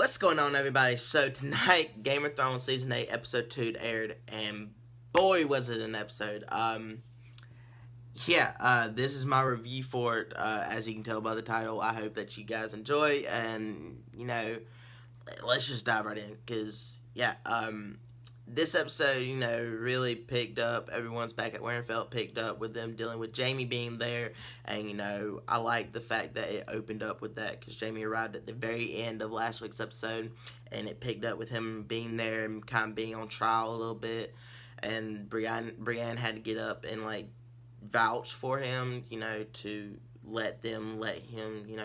What's going on, everybody? So tonight, Game of Thrones season 8, episode 2 aired, and boy, was it an episode. This is my review for it. As you can tell by the title, I hope that you guys enjoy, and let's just dive right in, because this episode, really picked up. Everyone's back at Winterfell, picked up with them dealing with Jaime being there. And, I like the fact that it opened up with that, because Jaime arrived at the very end of last week's episode, and it picked up with him being there and kind of being on trial a little bit. And Brienne had to get up and, vouch for him, to let him,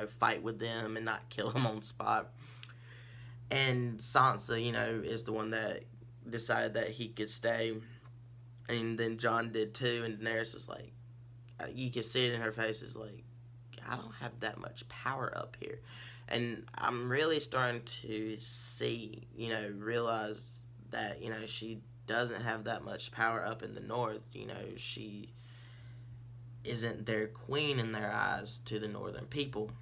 fight with them and not kill him on spot. And Sansa, is the one that decided that he could stay, and then Jon did too, and Daenerys was like, you can see it in her face, is like, I don't have that much power up here. And I'm really starting to see, realize that, she doesn't have that much power up in the north. She isn't their queen in their eyes to the northern people.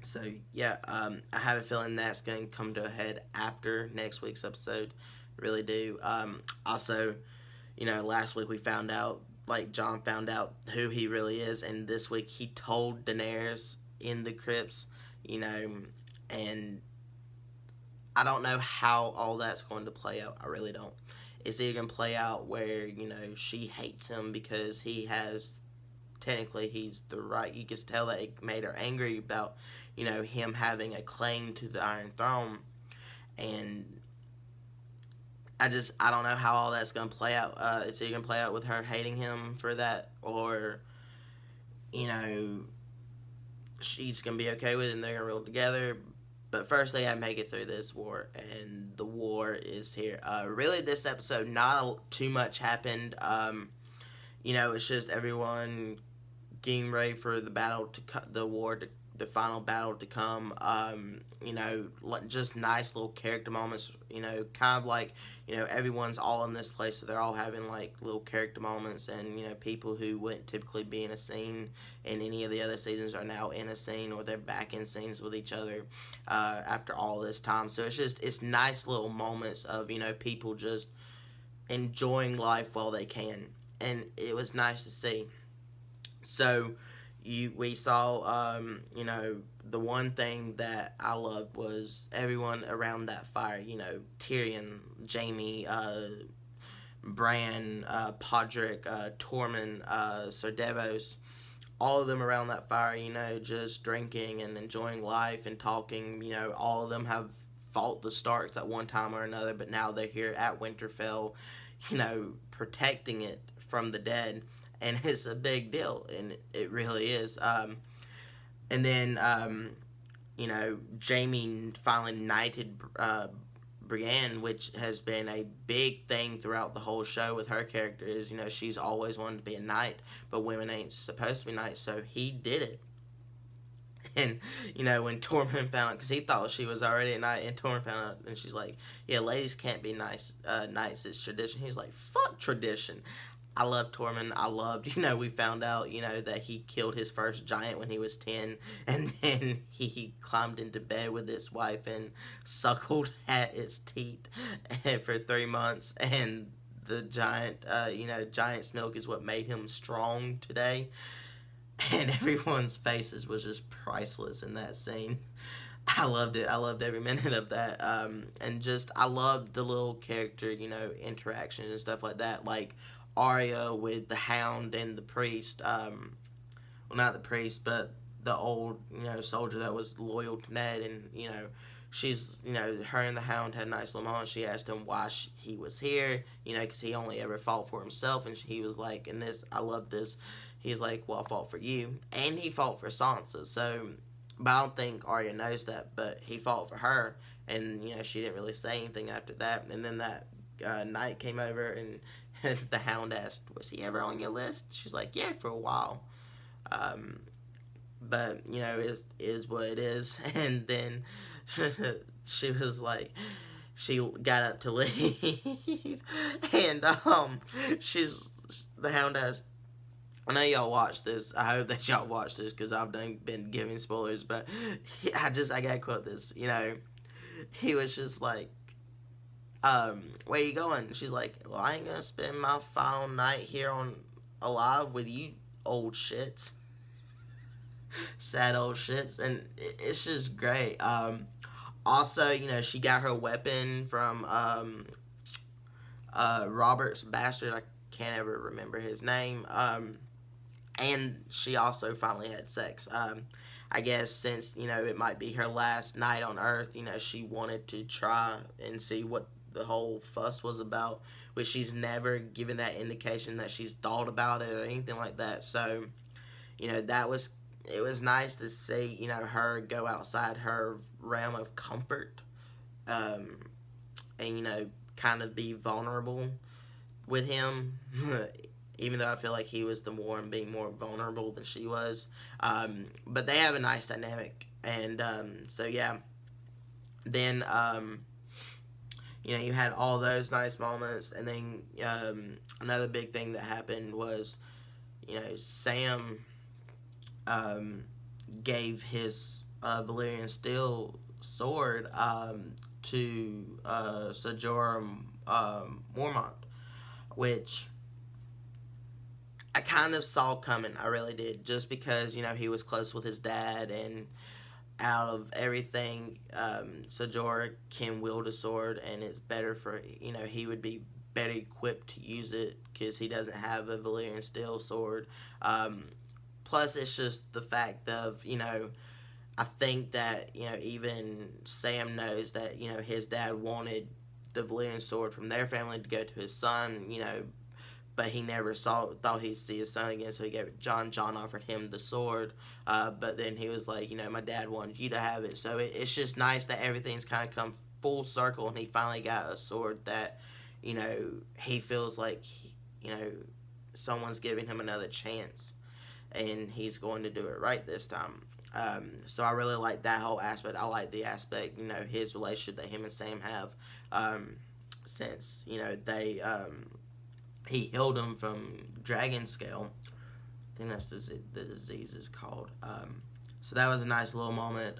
So, I have a feeling that's going to come to a head after next week's episode. Really do. Also, last week we found out, Jon found out who he really is, and this week he told Daenerys in the crypts, and I don't know how all that's going to play out. I really don't. Is it going to play out where, she hates him because technically he's the right, you can tell that it made her angry about, him having a claim to the Iron Throne, and I don't know how all that's going to play out. Is it going to play out with her hating him for that, or, she's going to be okay with it and they're going to rule together? But first they got to make it through this war, and the war is here. Really, this episode, not too much happened. It's just everyone getting ready for the battle the final battle to come. Just nice little character moments. Kind of like, everyone's all in this place, so they're all having little character moments, and people who wouldn't typically be in a scene in any of the other seasons are now in a scene, or they're back in scenes with each other after all this time. So it's nice little moments of people just enjoying life while they can, and it was nice to see. So we saw, the one thing that I loved was everyone around that fire. Tyrion, Jaime, Bran, Podrick, Tormund, Ser Davos, all of them around that fire, just drinking and enjoying life and talking. All of them have fought the Starks at one time or another, but now they're here at Winterfell, protecting it from the dead. And it's a big deal, and it really is. And then, Jaime finally knighted Brienne, which has been a big thing throughout the whole show with her character. Is, she's always wanted to be a knight, but women ain't supposed to be knights, so he did it. And, when Tormund found out, because he thought she was already a knight, and Tormund found out, and she's like, yeah, ladies can't be nice knights, it's tradition. He's like, fuck tradition. I love Tormund. I loved, we found out, that he killed his first giant when he was 10, and then he climbed into bed with his wife and suckled at its teeth for 3 months, and the giant, giant's milk is what made him strong today, and everyone's faces was just priceless in that scene. I loved it. I loved every minute of that, and just, I loved the little character, interactions and stuff like that, Arya with the Hound and the priest, well, not the priest, but the old, soldier that was loyal to Ned, and, she's, her and the Hound had a nice little moment. She asked him why he was here, because he only ever fought for himself, and he was like, and this, I love this, he's like, well, I fought for you, and he fought for Sansa, so, but I don't think Arya knows that, but he fought for her, and, she didn't really say anything after that, and then that night came over, and the Hound asked, was he ever on your list? She's like, yeah, for a while. But, it is what it is. And then she was like, she got up to leave. And the Hound asked, I know y'all watch this. I hope that y'all watch this, because I've been giving spoilers. But I gotta quote this, he was just like, where you going? She's like, well, I ain't gonna spend my final night here on alive with you old shits, sad old shits, and it's just great. Also, she got her weapon from Robert's bastard. I can't ever remember his name. And she also finally had sex. I guess since it might be her last night on Earth, she wanted to try and see what the whole fuss was about, which she's never given that indication that she's thought about it or anything like that. So, it was nice to see her go outside her realm of comfort, and kind of be vulnerable with him. Even though I feel like he was the one being more vulnerable than she was. But they have a nice dynamic. And so, yeah. Then, you had all those nice moments. And then another big thing that happened was, Sam gave his Valyrian steel sword to Jorah Mormont, which I kind of saw coming. I really did, just because he was close with his dad, and out of everything, Jorah can wield a sword, and it's better for he would be better equipped to use it because he doesn't have a Valyrian steel sword. Plus, it's just the fact of I think that even Sam knows that his dad wanted the Valyrian sword from their family to go to his son. But he never thought he'd see his son again, so he gave it to Jon. Jon offered him the sword, but then he was like, my dad wanted you to have it. So it's just nice that everything's kind of come full circle, and he finally got a sword that, he feels like, someone's giving him another chance, and he's going to do it right this time. So I really like that whole aspect. I like the aspect, his relationship that him and Sam have, since, they... he healed him from dragon scale. I think that's the disease is called. So that was a nice little moment.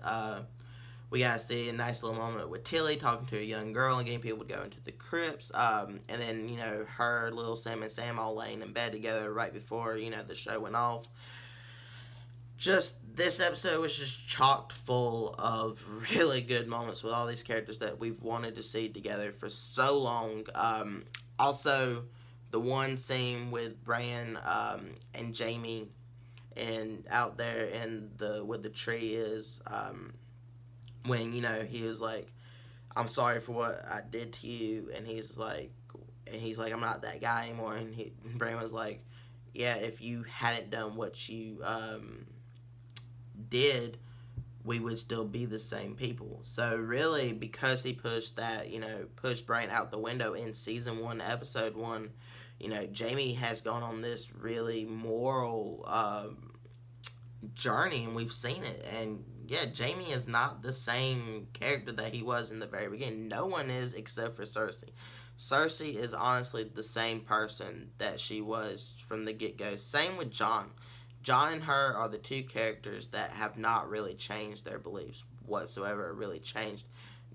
We got to see a nice little moment with Tilly talking to a young girl and getting people to go into the crypts. And then, her, little Sam, and Sam all laying in bed together right before, the show went off. Just, this episode was just chocked full of really good moments with all these characters that we've wanted to see together for so long. Also, the one scene with Bran and Jaime and out there in where the tree is, when he was like, I'm sorry for what I did to you, and he's like I'm not that guy anymore, and Bran was like, yeah, if you hadn't done what you did, we would still be the same people. So really, because he pushed Bran out the window in season 1, episode 1, Jaime has gone on this really moral journey, and we've seen it. And yeah, Jaime is not the same character that he was in the very beginning. No one is, except for Cersei. Cersei is honestly the same person that she was from the get-go. Same with Jon. Jon and her are the two characters that have not really changed their beliefs whatsoever, really changed.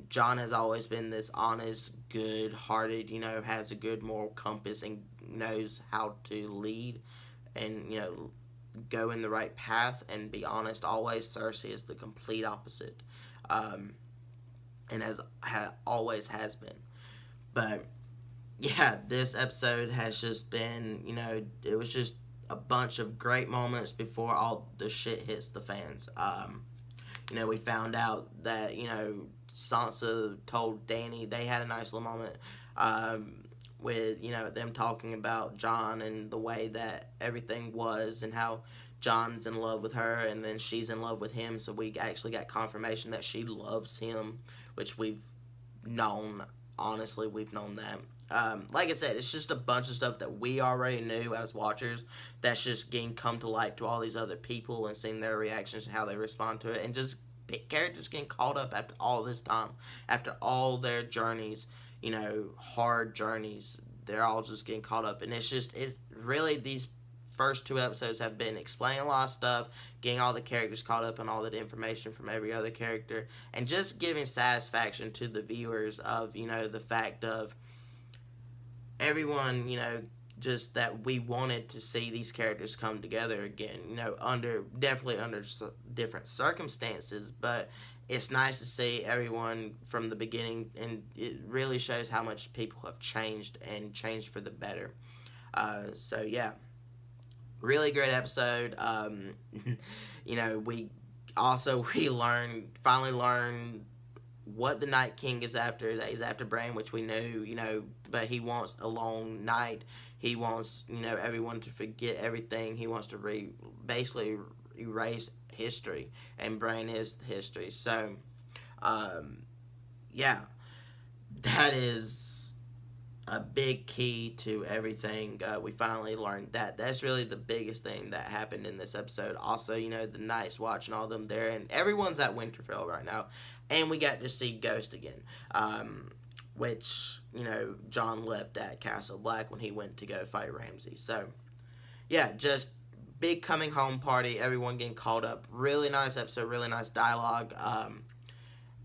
Jon has always been this honest, good-hearted, has a good moral compass and knows how to lead and, go in the right path and be honest always. Cersei is the complete opposite, and always has been. But, yeah, this episode has just been, it was just a bunch of great moments before all the shit hits the fans. We found out that, Sansa told Dany, they had a nice little moment with, them talking about Jon and the way that everything was and how Jon's in love with her and then she's in love with him. So we actually got confirmation that she loves him, which we've known. Honestly, we've known that. Like I said, it's just a bunch of stuff that we already knew as watchers that's just getting come to light to all these other people and seeing their reactions and how they respond to it, and just characters getting caught up after all this time, after all their journeys, hard journeys. They're all just getting caught up, and it's really these first 2 episodes have been explaining a lot of stuff, getting all the characters caught up on all the information from every other character, and just giving satisfaction to the viewers of, the fact of everyone, just that we wanted to see these characters come together again, definitely under different circumstances, but it's nice to see everyone from the beginning, and it really shows how much people have changed and changed for the better. So yeah, really great episode. We finally learned what the Night King is after. That he's after Bran, which we knew, but he wants a long night. He wants, everyone to forget everything. He wants to basically erase history, and Bran is history. So, yeah, that is a big key to everything. We finally learned that. That's really the biggest thing that happened in this episode. Also, the Night's Watch and all them there, and everyone's at Winterfell right now, and we got to see Ghost again. Which, Jon left at Castle Black when he went to go fight Ramsay. So, yeah, just big coming home party, everyone getting called up. Really nice episode, really nice dialogue.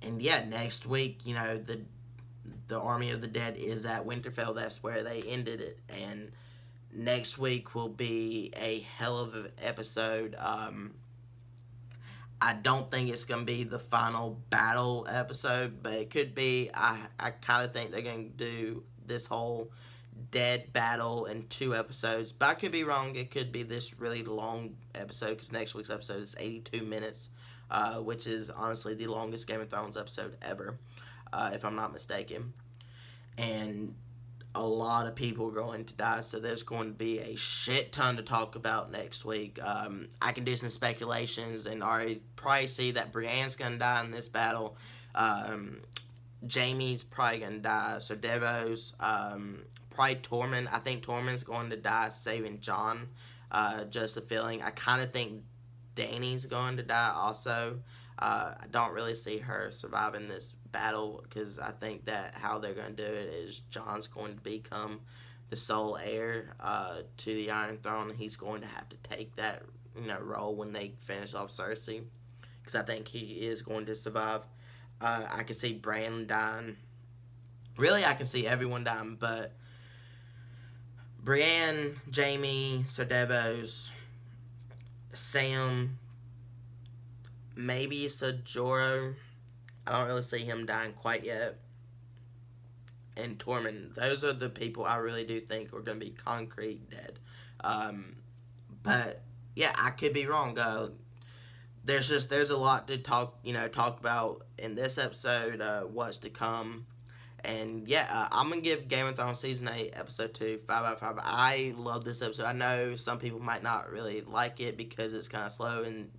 And yeah, next week, the Army of the Dead is at Winterfell. That's where they ended it. And next week will be a hell of an episode. I don't think it's going to be the final battle episode, but it could be. I kind of think they're going to do this whole dead battle in 2 episodes, but I could be wrong. It could be this really long episode, because next week's episode is 82 minutes, which is honestly the longest Game of Thrones episode ever, if I'm not mistaken. And a lot of people are going to die, so there's going to be a shit ton to talk about next week. I can do some speculations and already probably see that Brienne's going to die in this battle. Jaime's probably going to die. So Devos, probably Tormund. I think Tormund's going to die saving Jon. Just a feeling. I kind of think Dany's going to die also. I don't really see her surviving this battle, because I think that how they're going to do it is Jon's going to become the sole heir to the Iron Throne. He's going to have to take that role when they finish off Cersei, because I think he is going to survive. I can see Bran dying. Really, I can see everyone dying, but Brienne, Jaime, Ser Devos, Sam, maybe Ser Jorah. I don't really see him dying quite yet. And Tormund. Those are the people I really do think are going to be concrete dead. But, yeah, I could be wrong. There's a lot to talk about in this episode, what's to come. And, yeah, I'm going to give Game of Thrones Season 8, Episode 2, 5 out of 5. I love this episode. I know some people might not really like it because it's kind of slow and,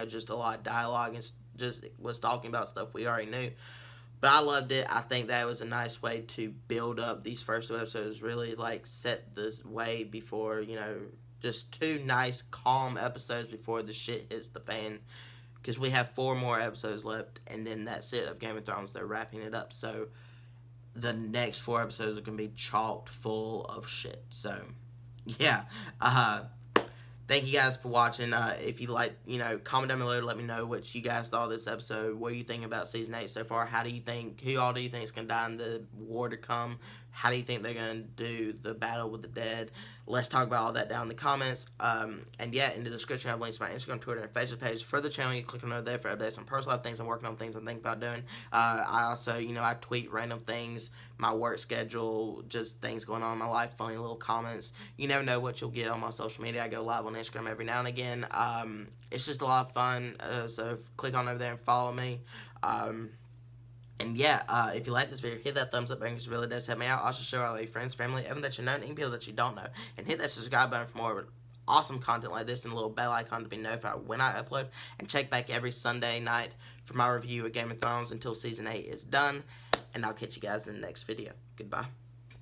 just a lot of dialogue and just was talking about stuff we already knew. But I loved it. I think that was a nice way to build up these first 2 episodes, really, set the way before, just 2 nice, calm episodes before the shit hits the fan. Because we have 4 more episodes left, and then that's it of Game of Thrones. They're wrapping it up. So the next 4 episodes are going to be chocked full of shit. So, yeah. Thank you guys for watching. If you like, comment down below to let me know what you guys thought of this episode. What do you think about Season 8 so far? Who all do you think is going to die in the war to come? How do you think they're going to do the battle with the dead? Let's talk about all that down in the comments. And yeah, in the description I have links to my Instagram, Twitter, and Facebook page for the channel. You can click on over there for updates on personal life things I'm working on, things I'm thinking about doing. I also, I tweet random things, my work schedule, just things going on in my life, funny little comments. You never know what you'll get on my social media. I go live on Instagram every now and again. It's just a lot of fun, so click on over there and follow me. And yeah, if you like this video, hit that thumbs up button, because it really does help me out. Also, share all your friends, family, everyone that you know, and even people that you don't know. And hit that subscribe button for more awesome content like this, and a little bell icon to be notified when I upload. And check back every Sunday night for my review of Game of Thrones until Season 8 is done. And I'll catch you guys in the next video. Goodbye.